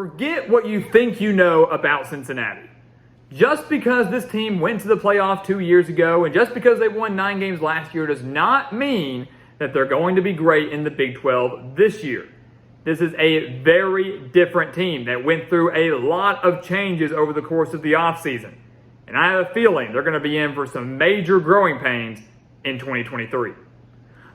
forget what you think you know about Cincinnati. Just because this team went to the playoff 2 years ago and just because they won 9 games last year does not mean that they're going to be great in the Big 12 this year. This is a very different team that went through a lot of changes over the course of the offseason. And I have a feeling they're going to be in for some major growing pains in 2023.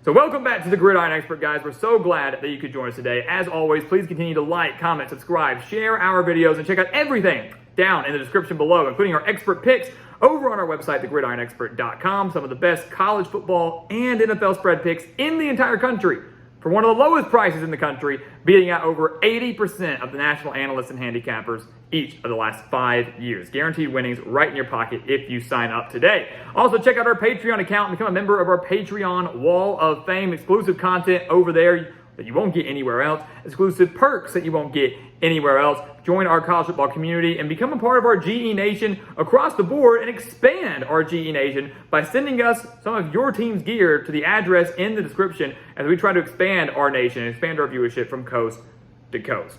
So welcome back to the Gridiron Expert, guys. We're so glad that you could join us today. As always, please continue to like, comment, subscribe, share our videos, and check out everything down in the description below, including our expert picks over on our website, thegridironexpert.com. Some of the best college football and NFL spread picks in the entire country for one of the lowest prices in the country, beating out over 80% of the national analysts and handicappers each of the last 5 years. Guaranteed winnings right in your pocket if you sign up today. Also, check out our Patreon account and become a member of our Patreon Wall of Fame. Exclusive content over there that you won't get anywhere else. Exclusive perks that you won't get anywhere else. Join our college football community and become a part of our GE Nation across the board and expand our GE Nation by sending us some of your team's gear to the address in the description as we try to expand our nation and expand our viewership from coast to coast.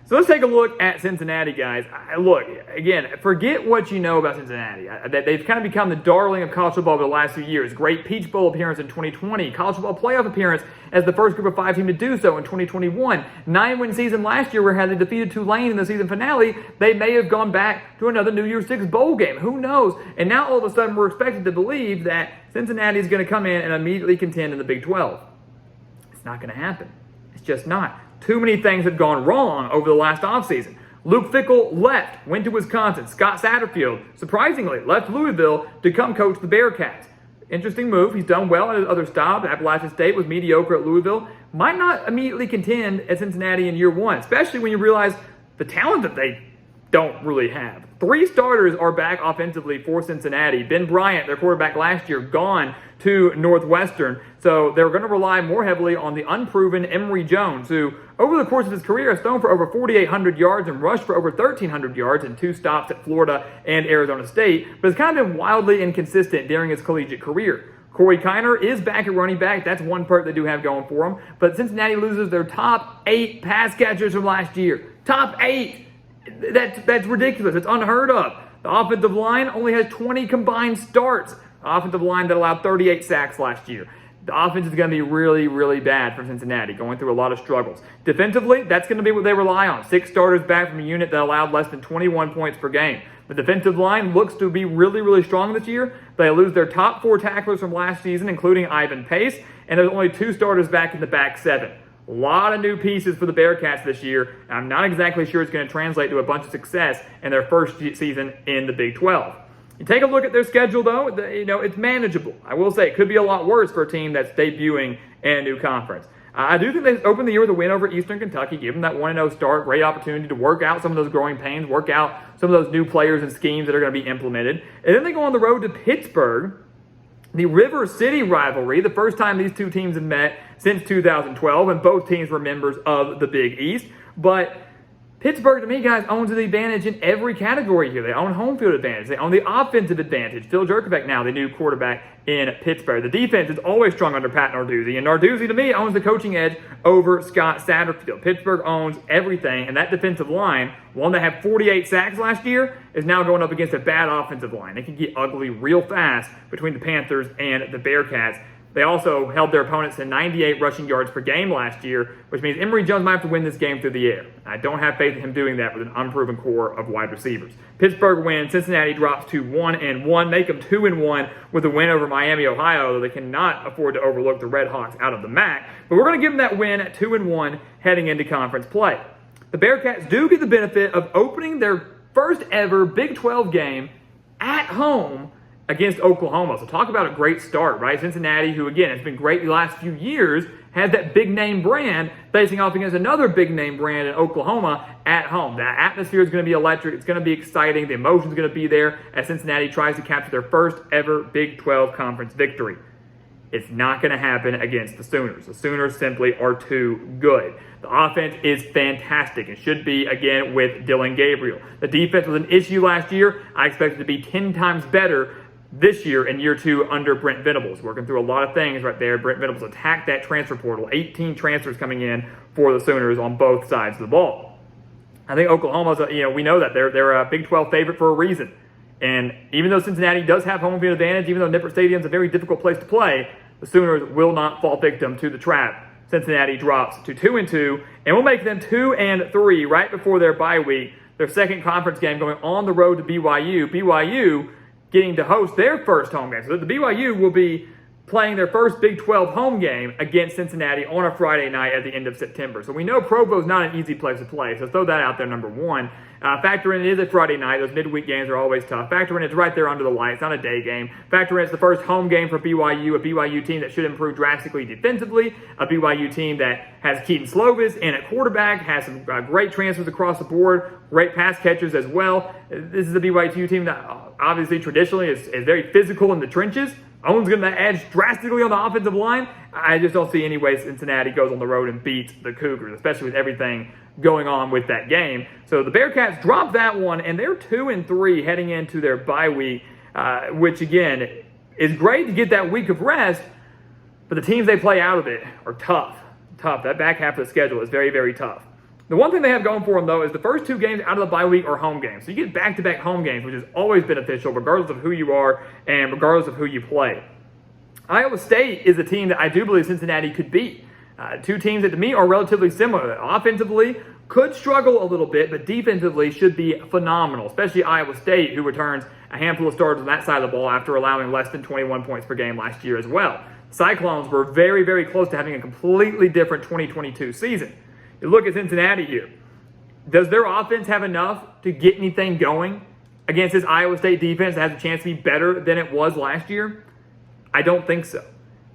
So let's take a look at Cincinnati, guys. Look, again, forget what you know about Cincinnati. They've kind of become the darling of college football over the last few years. Great Peach Bowl appearance in 2020. College football playoff appearance as the first group of 5 team to do so in 2021. 9-win season last year where had they defeated Tulane in the season finale, they may have gone back to another New Year's Six bowl game. Who knows? And now all of a sudden we're expected to believe that Cincinnati is going to come in and immediately contend in the Big 12. It's not going to happen. It's just not. Too many things have gone wrong over the last offseason. Luke Fickell left, went to Wisconsin. Scott Satterfield, surprisingly, left Louisville to come coach the Bearcats. Interesting move. He's done well at his other stop. Appalachian State was mediocre at Louisville. Might not immediately contend at Cincinnati in year one, especially when you realize the talent that they don't really have. 3 starters are back offensively for Cincinnati. Ben Bryant, their quarterback last year, gone to Northwestern. So they're going to rely more heavily on the unproven Emory Jones, who over the course of his career has thrown for over 4,800 yards and rushed for over 1,300 yards in 2 stops at Florida and Arizona State, but has kind of been wildly inconsistent during his collegiate career. Corey Kiner is back at running back. That's one perk they do have going for them. But Cincinnati loses their top 8 pass catchers from last year. Top 8! That's ridiculous. It's unheard of. The offensive line only has 20 combined starts. The offensive line that allowed 38 sacks last year. The offense is going to be really, really bad for Cincinnati, going through a lot of struggles. Defensively, that's going to be what they rely on. 6 starters back from a unit that allowed less than 21 points per game. The defensive line looks to be really, really strong this year. They lose their top 4 tacklers from last season, including Ivan Pace, and there's only 2 starters back in the back 7. A lot of new pieces for the Bearcats this year. I'm not exactly sure it's going to translate to a bunch of success in their first season in the Big 12. You take a look at their schedule, though, it's manageable. I will say it could be a lot worse for a team that's debuting in a new conference. I do think they opened the year with a win over Eastern Kentucky, give them that 1-0 start, great opportunity to work out some of those growing pains, work out some of those new players and schemes that are going to be implemented. And then they go on the road to Pittsburgh, the River City rivalry, the first time these 2 teams have met since 2012, and both teams were members of the Big East. But Pittsburgh, to me, guys, owns the advantage in every category here. They own home field advantage. They own the offensive advantage. Phil Jurkovec now, the new quarterback in Pittsburgh. The defense is always strong under Pat Narduzzi, and Narduzzi, to me, owns the coaching edge over Scott Satterfield. Pittsburgh owns everything, and that defensive line, one that had 48 sacks last year, is now going up against a bad offensive line. It can get ugly real fast between the Panthers and the Bearcats. They also held their opponents to 98 rushing yards per game last year, which means Emory Jones might have to win this game through the air. I don't have faith in him doing that with an unproven core of wide receivers. Pittsburgh wins. Cincinnati drops to 1-1, make them 2-1 with a win over Miami, Ohio, though they cannot afford to overlook the Red Hawks out of the MAC. But we're going to give them that win at 2-1 heading into conference play. The Bearcats do get the benefit of opening their first ever Big 12 game at home against Oklahoma. So talk about a great start, right? Cincinnati, who again has been great the last few years, has that big name brand facing off against another big name brand in Oklahoma at home. The atmosphere is going to be electric. It's going to be exciting. The emotion is going to be there as Cincinnati tries to capture their first ever Big 12 conference victory. It's not going to happen against the Sooners. The Sooners simply are too good. The offense is fantastic. It should be, again, with Dylan Gabriel. The defense was an issue last year. I expect it to be 10 times better this year in year 2 under Brent Venables. Working through a lot of things right there. Brent Venables attacked that transfer portal. 18 transfers coming in for the Sooners on both sides of the ball. I think Oklahoma's, we know that they're a Big 12 favorite for a reason. And even though Cincinnati does have home field advantage, even though Nippert Stadium's a very difficult place to play, the Sooners will not fall victim to the trap. Cincinnati drops to 2-2, and will make them 2-3 right before their bye week. Their second conference game going on the road to BYU. BYU getting to host their first home game. So the BYU will be playing their first Big 12 home game against Cincinnati on a Friday night at the end of September. So we know Provo's not an easy place to play, so throw that out there, number one. Factor in it is a Friday night. Those midweek games are always tough. Factor in it's right there under the lights, not a day game. Factor in it's the first home game for BYU, a BYU team that should improve drastically defensively, a BYU team that has Keaton Slovis in at quarterback, has some great transfers across the board, great pass catchers as well. This is a BYU team that obviously traditionally is very physical in the trenches. Owens going to edge drastically on the offensive line. I just don't see any way Cincinnati goes on the road and beats the Cougars, especially with everything going on with that game. So the Bearcats drop that one, and they're 2-3 heading into their bye week, which again is great to get that week of rest, but the teams they play out of it are tough. That back half of the schedule is very, very tough. The one thing they have going for them, though, is the first two games out of the bye week are home games. So you get back-to-back home games, which is always beneficial, regardless of who you are and regardless of who you play. Iowa State is a team that I do believe Cincinnati could beat. Two teams that, to me, are relatively similar. Offensively, could struggle a little bit, but defensively should be phenomenal, especially Iowa State, who returns a handful of starters on that side of the ball after allowing less than 21 points per game last year as well. Cyclones were very, very close to having a completely different 2022 season. You look at Cincinnati here. Does their offense have enough to get anything going against this Iowa State defense that has a chance to be better than it was last year? I don't think so.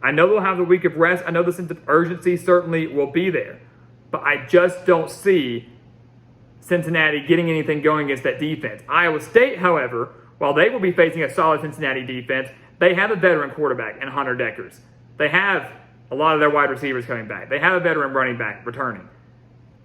I know they'll have the week of rest. I know the sense of urgency certainly will be there. But I just don't see Cincinnati getting anything going against that defense. Iowa State, however, while they will be facing a solid Cincinnati defense, they have a veteran quarterback in Hunter Deckers. They have a lot of their wide receivers coming back. They have a veteran running back returning.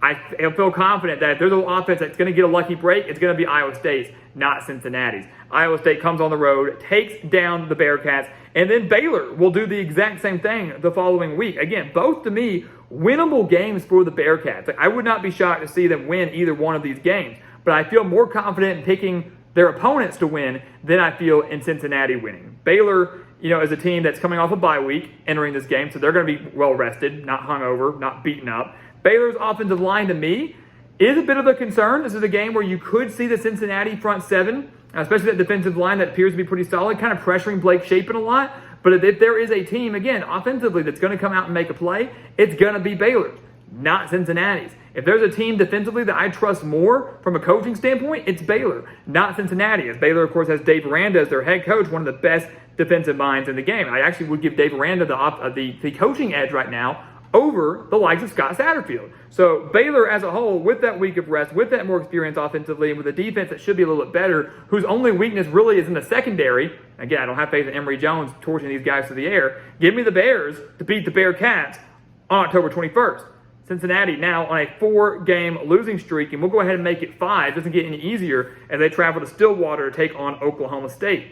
I feel confident that if there's an offense that's going to get a lucky break, it's going to be Iowa State's, not Cincinnati's. Iowa State comes on the road, takes down the Bearcats, and then Baylor will do the exact same thing the following week. Again, both to me, winnable games for the Bearcats. I would not be shocked to see them win either one of these games, but I feel more confident in picking their opponents to win than I feel in Cincinnati winning. Baylor, is a team that's coming off a bye week entering this game, so they're going to be well rested, not hungover, not beaten up. Baylor's offensive line, to me, is a bit of a concern. This is a game where you could see the Cincinnati front seven, especially that defensive line that appears to be pretty solid, kind of pressuring Blake Shapen a lot. But if there is a team, again, offensively, that's going to come out and make a play, it's going to be Baylor's, not Cincinnati's. If there's a team defensively that I trust more from a coaching standpoint, it's Baylor, not Cincinnati. As Baylor, of course, has Dave Aranda as their head coach, one of the best defensive minds in the game. I actually would give Dave Aranda the coaching edge right now over the likes of Scott Satterfield. So Baylor as a whole, with that week of rest, with that more experience offensively, and with a defense that should be a little bit better, whose only weakness really is in the secondary. Again, I don't have faith in Emory Jones torching these guys through the air. Give me the Bears to beat the Bearcats on October 21st. Cincinnati now on a 4-game losing streak, and we'll go ahead and make it 5. It doesn't get any easier as they travel to Stillwater to take on Oklahoma State.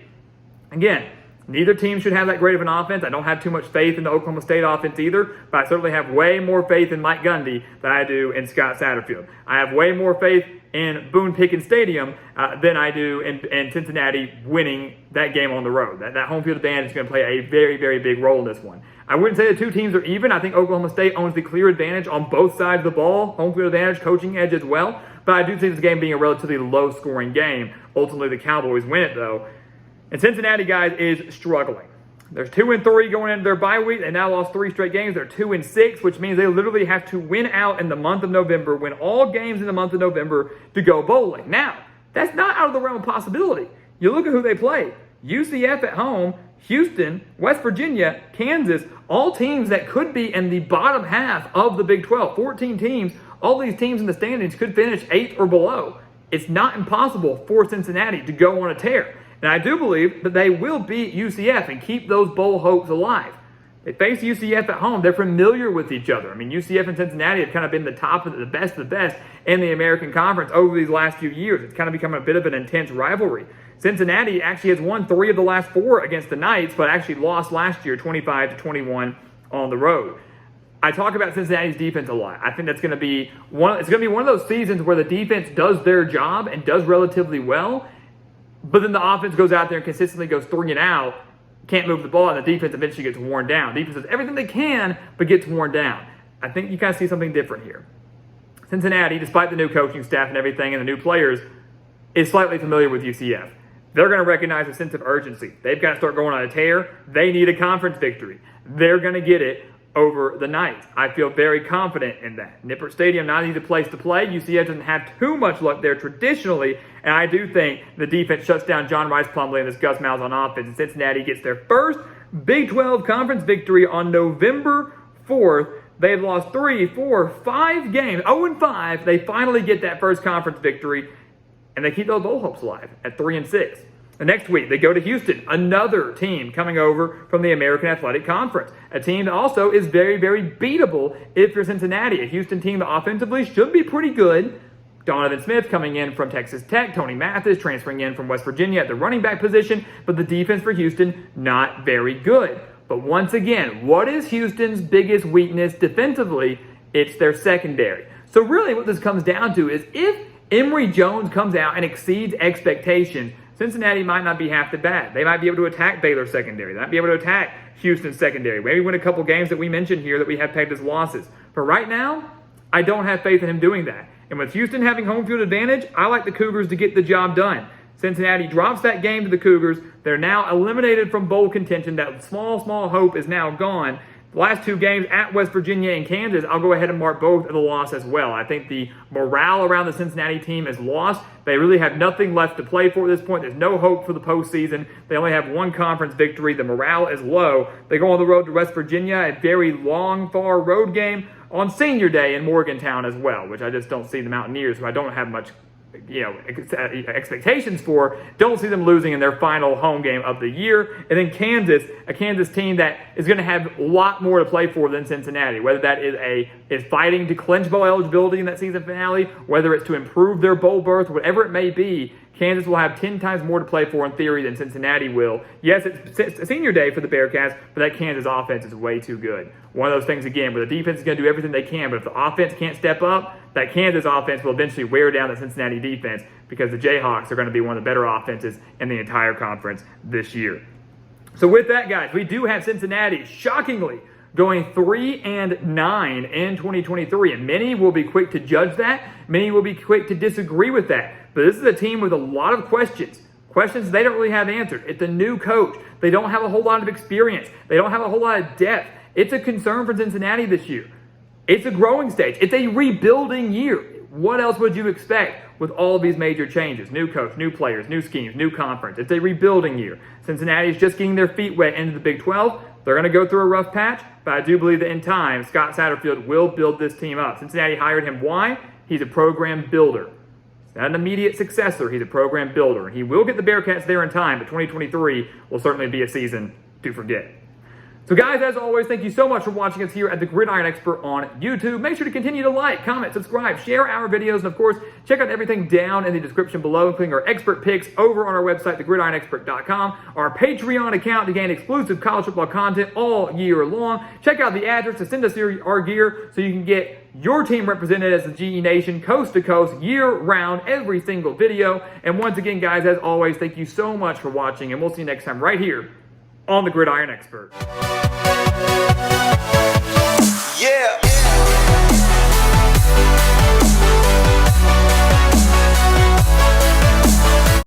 Again, neither team should have that great of an offense. I don't have too much faith in the Oklahoma State offense either, but I certainly have way more faith in Mike Gundy than I do in Scott Satterfield. I have way more faith in Boone Pickens Stadium than I do in Cincinnati winning that game on the road. That home field advantage is going to play a very, very big role in this one. I wouldn't say the two teams are even. I think Oklahoma State owns the clear advantage on both sides of the ball, home field advantage, coaching edge as well, but I do see this game being a relatively low-scoring game. Ultimately, the Cowboys win it, though. And Cincinnati, guys, is struggling. There's 2-3 going into their bye week. They now lost 3 straight games. They're 2-6, which means they literally have to win out in the month of November, win all games in the month of November to go bowling. Now, that's not out of the realm of possibility. You look at who they play. UCF at home, Houston, West Virginia, Kansas, all teams that could be in the bottom half of the Big 12. 14 teams, all these teams in the standings could finish 8th or below. It's not impossible for Cincinnati to go on a tear. And I do believe that they will beat UCF and keep those bowl hopes alive. They face UCF at home. They're familiar with each other. I mean, UCF and Cincinnati have kind of been the top of the best in the American Conference over these last few years. It's kind of become a bit of an intense rivalry. Cincinnati actually has won 3 of the last 4 against the Knights, but actually lost last year 25-21 on the road. I talk about Cincinnati's defense a lot. I think that's going to be one of those seasons where the defense does their job and does relatively well, but then the offense goes out there and consistently goes 3 and out, can't move the ball, and the defense eventually gets worn down. Defense does everything they can, but gets worn down. I think you kind of see something different here. Cincinnati, despite the new coaching staff and everything and the new players, is slightly familiar with UCF. They're going to recognize a sense of urgency. They've got to start going on a tear. They need a conference victory. They're going to get it over the Knights. I feel very confident in that. Nippert Stadium, not an easy place to play. UCF doesn't have too much luck there traditionally, and I do think the defense shuts down John Rice Plumlee and this Gus Malzahn offense, and Cincinnati gets their first Big 12 conference victory on November 4th. They've lost 3, 4, 5 games, 0-5. They finally get that first conference victory, and they keep those bowl hopes alive at 3-6. The next week, they go to Houston, another team coming over from the American Athletic Conference, a team that also is very, very beatable if you're Cincinnati. A Houston team that offensively should be pretty good. Donovan Smith coming in from Texas Tech, Tony Mathis transferring in from West Virginia at the running back position, but the defense for Houston, not very good. But once again, what is Houston's biggest weakness defensively? It's their secondary. So really what this comes down to is if Emory Jones comes out and exceeds expectations, Cincinnati might not be half the bad. They might be able to attack Baylor's secondary. They might be able to attack Houston's secondary. Maybe win a couple games that we mentioned here that we have pegged as losses. But right now, I don't have faith in him doing that. And with Houston having home field advantage, I like the Cougars to get the job done. Cincinnati drops that game to the Cougars. They're now eliminated from bowl contention. That small hope is now gone. The last 2 games at West Virginia and Kansas, I'll go ahead and mark both of the loss as well. I think the morale around the Cincinnati team is lost. They really have nothing left to play for at this point. There's no hope for the postseason. They only have 1 conference victory. The morale is low. They go on the road to West Virginia, a very long, far road game on Senior Day in Morgantown as well, which I just don't see the Mountaineers, who I don't have much expectations for. Don't see them losing in their final home game of the year. And then Kansas, a Kansas team that is going to have a lot more to play for than Cincinnati, whether that is fighting to clinch bowl eligibility in that season finale, whether it's to improve their bowl berth, whatever it may be. Kansas will have 10 times more to play for in theory than Cincinnati will. Yes, it's a Senior Day for the Bearcats, but that Kansas offense is way too good. One of those things, again, where the defense is going to do everything they can, but if the offense can't step up, that Kansas offense will eventually wear down the Cincinnati defense because the Jayhawks are going to be one of the better offenses in the entire conference this year. So with that, guys, we do have Cincinnati, shockingly, going 3-9 in 2023, and many will be quick to judge that. Many will be quick to disagree with that. But this is a team with a lot of questions they don't really have answered. It's a new coach. They don't have a whole lot of experience. They don't have a whole lot of depth. It's a concern for Cincinnati this year. It's a growing stage. It's a rebuilding year. What else would you expect with all of these major changes? New coach, new players, new schemes, new conference. It's a rebuilding year. Cincinnati's just getting their feet wet into the Big 12. They're going to go through a rough patch, but I do believe that in time, Scott Satterfield will build this team up. Cincinnati hired him. Why? He's a program builder. He's not an immediate successor. He's a program builder. He will get the Bearcats there in time, but 2023 will certainly be a season to forget. So guys, as always, thank you so much for watching us here at the Gridiron Expert on YouTube. Make sure to continue to like, comment, subscribe, share our videos, and of course, check out everything down in the description below, including our expert picks over on our website, thegridironexpert.com, our Patreon account to gain exclusive college football content all year long. Check out the address to send us our gear so you can get your team represented as the GE Nation coast to coast, year round, every single video. And once again, guys, as always, thank you so much for watching, and we'll see you next time right here on the Gridiron Expert. Yeah.